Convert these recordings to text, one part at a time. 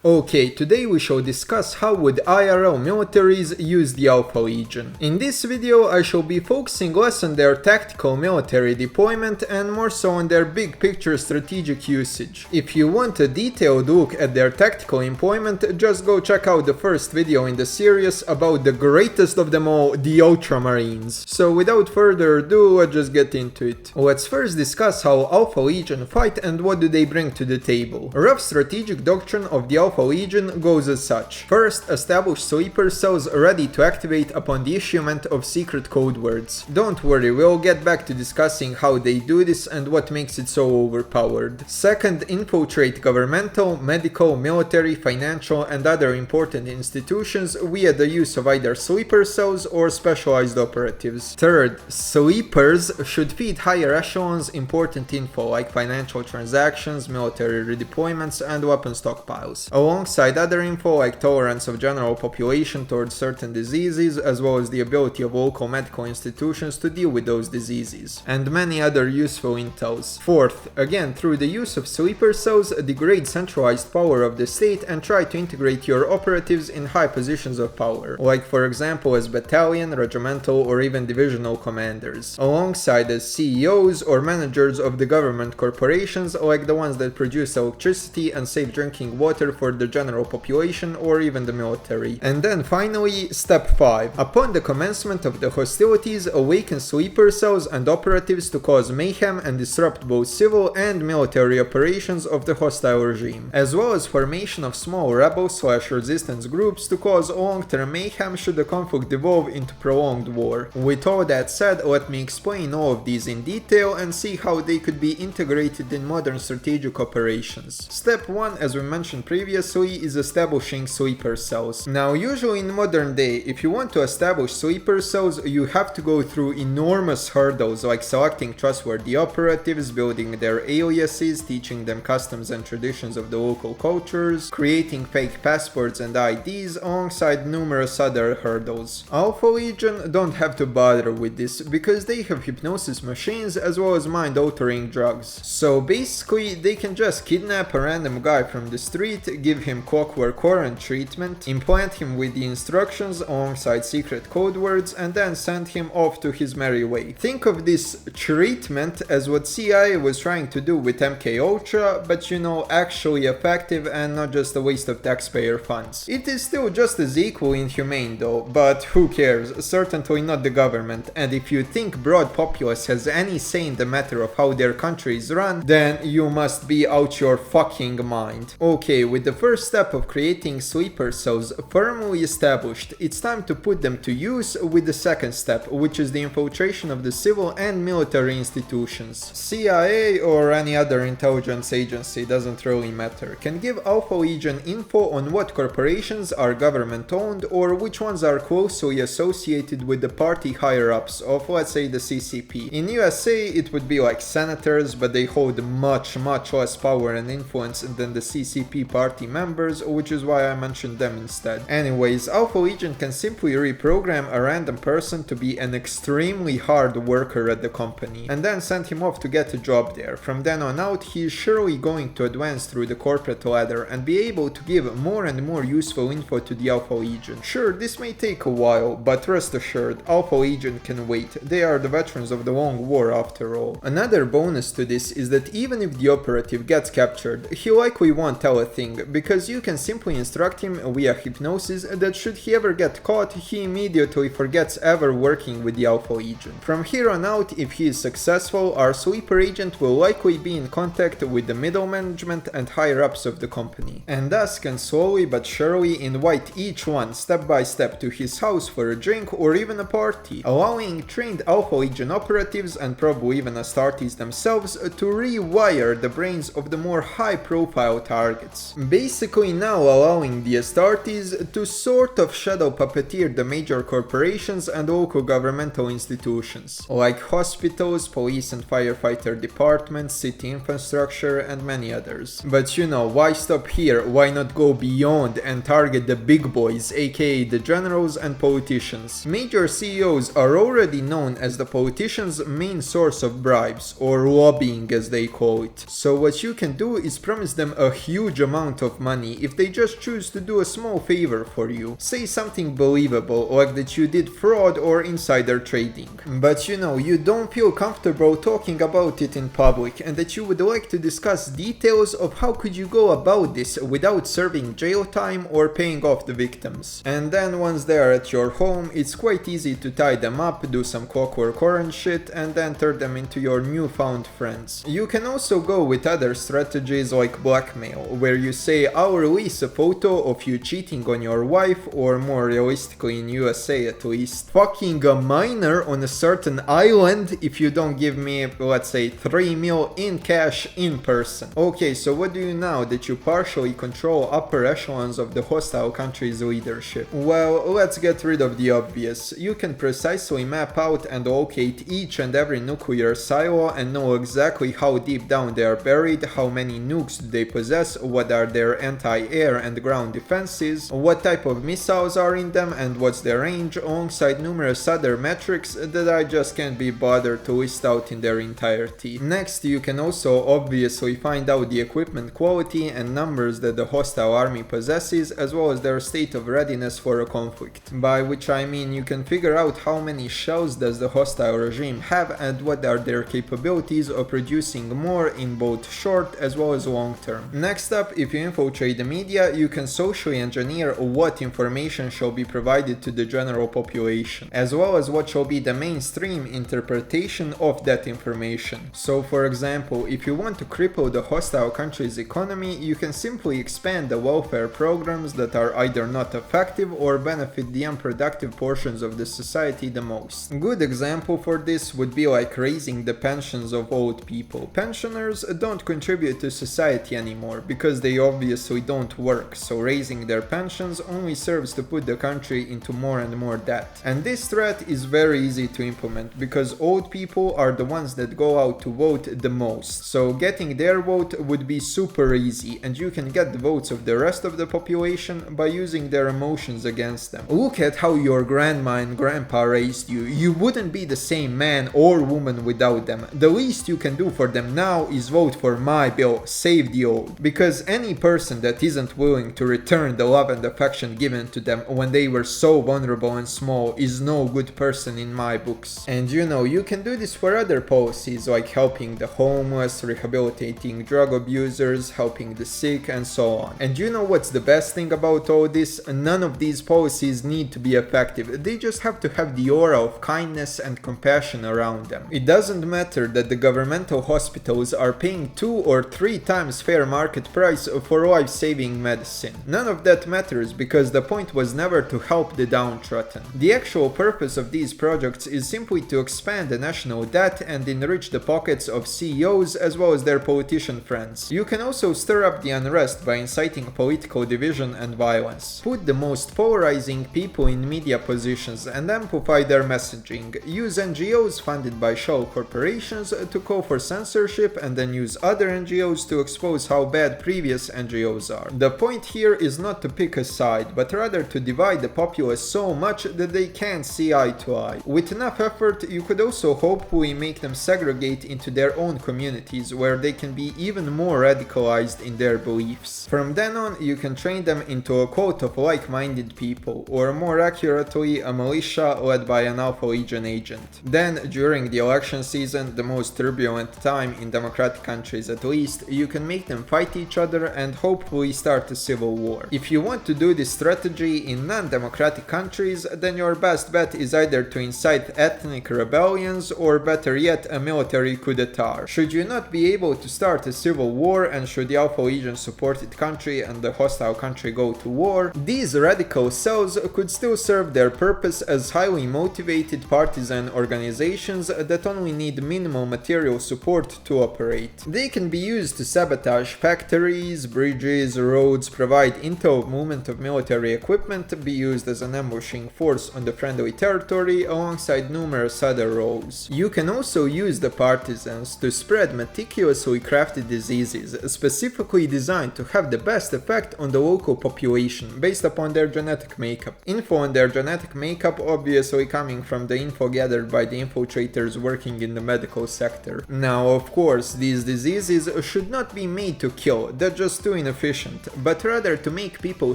Okay, today we shall discuss how would IRL militaries use the Alpha Legion. In this video I shall be focusing less on their tactical military deployment and more so on their big picture strategic usage. If you want a detailed look at their tactical employment, just go check out the first video in the series about the greatest of them all, the Ultramarines. So without further ado, let's just get into it. Let's first discuss how Alpha Legion fight and what do they bring to the table. A rough strategic doctrine of the Alpha Legion goes as such. First, establish sleeper cells ready to activate upon the issuement of secret code words. Don't worry, we'll get back to discussing how they do this and what makes it so overpowered. Second, infiltrate governmental, medical, military, financial and other important institutions via the use of either sleeper cells or specialized operatives. Third, sleepers should feed higher echelons important info like financial transactions, military redeployments and weapon stockpiles, alongside other info like tolerance of general population towards certain diseases, as well as the ability of local medical institutions to deal with those diseases, and many other useful intels. Fourth, again through the use of sleeper cells, degrade centralized power of the state and try to integrate your operatives in high positions of power, like for example as battalion, regimental or even divisional commanders, alongside as CEOs or managers of the government corporations like the ones that produce electricity and safe drinking water for the general population or even the military. And then finally, step 5. Upon the commencement of the hostilities, awaken sleeper cells and operatives to cause mayhem and disrupt both civil and military operations of the hostile regime, as well as formation of small rebel/resistance groups to cause long-term mayhem should the conflict devolve into prolonged war. With all that said, let me explain all of these in detail and see how they could be integrated in modern strategic operations. Step 1, as we mentioned previously, is establishing sleeper cells. Now, usually in modern day, if you want to establish sleeper cells, you have to go through enormous hurdles like selecting trustworthy operatives, building their aliases, teaching them customs and traditions of the local cultures, creating fake passports and IDs, alongside numerous other hurdles. Alpha Legion don't have to bother with this because they have hypnosis machines as well as mind-altering drugs. So basically, they can just kidnap a random guy from the street, give him clockwork orange treatment, implant him with the instructions alongside secret code words, and then send him off to his merry way. Think of this treatment as what CIA was trying to do with MK Ultra, but actually effective and not just a waste of taxpayer funds. It is still just as equally inhumane though, but who cares, certainly not the government, and if you think broad populace has any say in the matter of how their country is run, then you must be out your fucking mind. Okay, with the first step of creating sleeper cells firmly established, it's time to put them to use with the second step, which is the infiltration of the civil and military institutions. CIA or any other intelligence agency, doesn't really matter, can give Alpha Legion info on what corporations are government owned or which ones are closely associated with the party higher-ups of, let's say, the CCP. In USA it would be like senators, but they hold much less power and influence than the CCP party members, which is why I mentioned them instead. Anyways, Alpha Legion can simply reprogram a random person to be an extremely hard worker at the company, and then send him off to get a job there. From then on out, he is surely going to advance through the corporate ladder and be able to give more and more useful info to the Alpha Legion. Sure, this may take a while, but rest assured, Alpha Legion can wait. They are the veterans of the long war after all. Another bonus to this is that even if the operative gets captured, he likely won't tell a thing, because you can simply instruct him via hypnosis that should he ever get caught, he immediately forgets ever working with the Alpha Legion. From here on out, if he is successful, our sleeper agent will likely be in contact with the middle management and higher ups of the company, and thus can slowly but surely invite each one step by step to his house for a drink or even a party, allowing trained Alpha Legion operatives and probably even Astartes themselves to rewire the brains of the more high profile targets. Basically now allowing the Astartes to sort of shadow puppeteer the major corporations and local governmental institutions, like hospitals, police and firefighter departments, city infrastructure and many others. But why stop here? Why not go beyond and target the big boys, aka the generals and politicians? Major CEOs are already known as the politicians' main source of bribes, or lobbying as they call it. So what you can do is promise them a huge amount of of money if they just choose to do a small favor for you. Say something believable, like that you did fraud or insider trading. But you don't feel comfortable talking about it in public, and that you would like to discuss details of how could you go about this without serving jail time or paying off the victims. And then once they are at your home, it's quite easy to tie them up, do some Clockwork Orange shit, and then turn them into your newfound friends. You can also go with other strategies like blackmail, where you say, I'll release a photo of you cheating on your wife, or more realistically in USA at least, fucking a minor on a certain island if you don't give me, let's say, 3 mil in cash in person. Okay, so what do you now that you partially control upper echelons of the hostile country's leadership? Well, let's get rid of the obvious. You can precisely map out and locate each and every nuclear silo and know exactly how deep down they are buried, how many nukes do they possess, what are their anti-air and ground defenses, what type of missiles are in them and what's their range, alongside numerous other metrics that I just can't be bothered to list out in their entirety. Next, you can also obviously find out the equipment quality and numbers that the hostile army possesses, as well as their state of readiness for a conflict. By which I mean you can figure out how many shells does the hostile regime have and what are their capabilities of producing more in both short as well as long term. Next up, if you infiltrate the media, you can socially engineer what information shall be provided to the general population, as well as what shall be the mainstream interpretation of that information. So for example, if you want to cripple the hostile country's economy, you can simply expand the welfare programs that are either not effective or benefit the unproductive portions of the society the most. A good example for this would be like raising the pensions of old people. Pensioners don't contribute to society anymore because they obviously don't work, so raising their pensions only serves to put the country into more and more debt. And this threat is very easy to implement because old people are the ones that go out to vote the most, so getting their vote would be super easy, and you can get the votes of the rest of the population by using their emotions against them. Look at how your grandma and grandpa raised you. You wouldn't be the same man or woman without them. The least you can do for them now is vote for my bill, save the old. Because any person that isn't willing to return the love and affection given to them when they were so vulnerable and small is no good person in my books. And you can do this for other policies like helping the homeless, rehabilitating drug abusers, helping the sick, and so on. And what's the best thing about all this? None of these policies need to be effective. They just have to have the aura of kindness and compassion around them. It doesn't matter that the governmental hospitals are paying 2 or 3 times fair market price for life-saving medicine. None of that matters because the point was never to help the downtrodden. The actual purpose of these projects is simply to expand the national debt and enrich the pockets of CEOs as well as their politician friends. You can also stir up the unrest by inciting political division and violence. Put the most polarizing people in media positions and amplify their messaging. Use NGOs funded by shell corporations to call for censorship and then use other NGOs to expose how bad previous NGOs are. The point here is not to pick a side, but rather to divide the populace so much that they can't see eye to eye. With enough effort, you could also hopefully make them segregate into their own communities where they can be even more radicalized in their beliefs. From then on, you can train them into a cult of like-minded people, or more accurately, a militia led by an Alpha Legion agent. Then, during the election season, the most turbulent time in democratic countries at least, you can make them fight each other and hopefully start a civil war. If you want to do this strategy in non-democratic countries, then your best bet is either to incite ethnic rebellions or better yet a military coup d'etat. Should you not be able to start a civil war and should the Alpha Legion supported country and the hostile country go to war, these radical cells could still serve their purpose as highly motivated partisan organizations that only need minimal material support to operate. They can be used to sabotage factories, bridges, roads, provide intel of movement of military equipment, be used as an ambushing force on the friendly territory alongside numerous other roles. You can also use the partisans to spread meticulously crafted diseases, specifically designed to have the best effect on the local population based upon their genetic makeup. Info on their genetic makeup obviously coming from the info gathered by the infiltrators working in the medical sector. Now, of course, these diseases should not be made to kill, they're just too inefficient, but rather to make people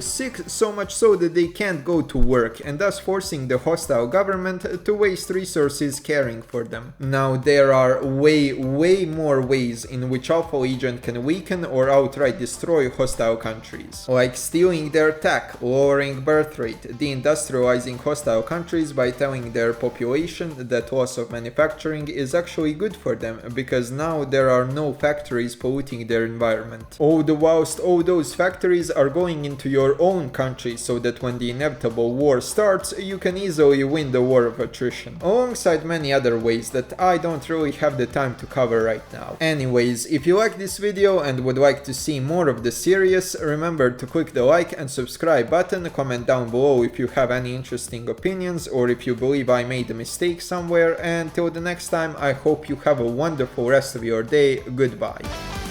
sick so much so that they can't go to work, and thus forcing the hostile government to waste resources caring for them. Now there are way more ways in which Alpha Legion can weaken or outright destroy hostile countries, like stealing their tech, lowering birth rate, deindustrializing hostile countries by telling their population that loss of manufacturing is actually good for them because now there are no factories polluting their environment. All the whilst all those factories are going into your own country so that when the inevitable war starts, you can easily win the war of attrition. Alongside many other ways that I don't really have the time to cover right now. Anyways, if you like this video and would like to see more of the series, remember to click the like and subscribe button, comment down below if you have any interesting opinions or if you believe I made a mistake somewhere, and till the next time I hope you have a wonderful rest of your day. Goodbye.